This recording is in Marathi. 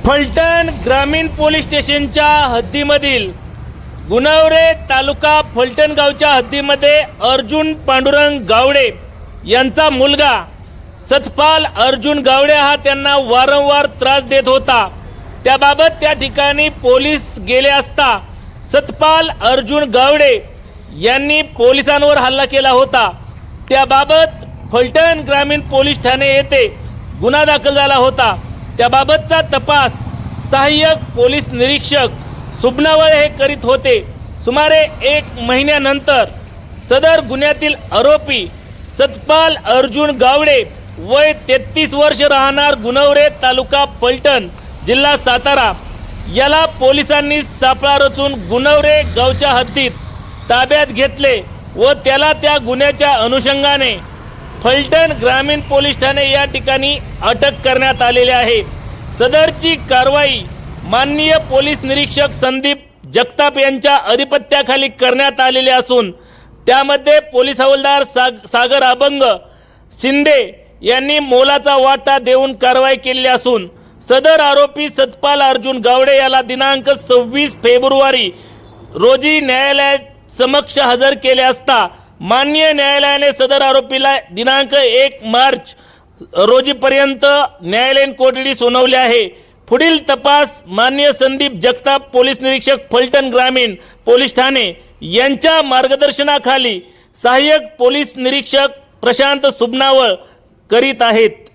फलटण ग्रामीण पोलीस स्टेशनच्या हद्दीमधील गुणवरे तालुका फलटण गावच्या हद्दीमध्ये अर्जुन पांडुरंग गावडे यांचा मुलगा सतपाल अर्जुन गावडे हा त्यांना वारंवार त्रास देत होता। त्याबाबत त्या ठिकाणी पोलीस गेले असता सतपाल अर्जुन गावडे यांनी पोलिसांवर हल्ला केला होता। त्याबाबत फलटण ग्रामीण पोलीस ठाणे येथे गुन्हा दाखल झाला होता। त्याबाबतचा तपास सहाय्यक पोलीस निरीक्षक सुबनावळे हे करीत होते। सुमारे 1 महिन्यानंतर सदर गुन्ह्यातील आरोपी सतपाल अर्जुन गावडे वय 33 वर्ष राहणार गुणवरे तालुका फलटण जिल्हा सातारा याला पोलिसांनी सापळा रचून गुणवरे गावच्या हद्दीत ताब्यात घेतले व त्याला त्या गुन्ह्याच्या अनुषंगाने फलटण ग्रामीण पोलीस ठाणे या ठिकाणी अटक करण्यात आलेली आहे। सदरची कारवाई माननीय पोलीस निरीक्षक संदीप जगताप यांच्या अधिपत्याखाली करण्यात आलेली असून त्यामध्ये पोलीस हवालदार सागर अभंग शिंदे यांनी मोलाचा वाटा देऊन कारवाई केली असून सदर आरोपी सतपाल अर्जुन गावडे याला दिनांक 26 फेब्रुवारी रोजी न्यायालयात समक्ष हजर केले असता माननीय न्यायालयाने सदर आरोपीला दिनांक 1 मार्च रोजीपर्यंत न्यायालयीन कोठडी सुनावली आहे। पुढील तपास माननीय संदीप जगताप पोलीस निरीक्षक फलटण ग्रामीण पोलीस ठाणे यांच्या मार्गदर्शनाखाली सहाय्यक पोलीस निरीक्षक प्रशांत सुबनावळ करीत आहेत।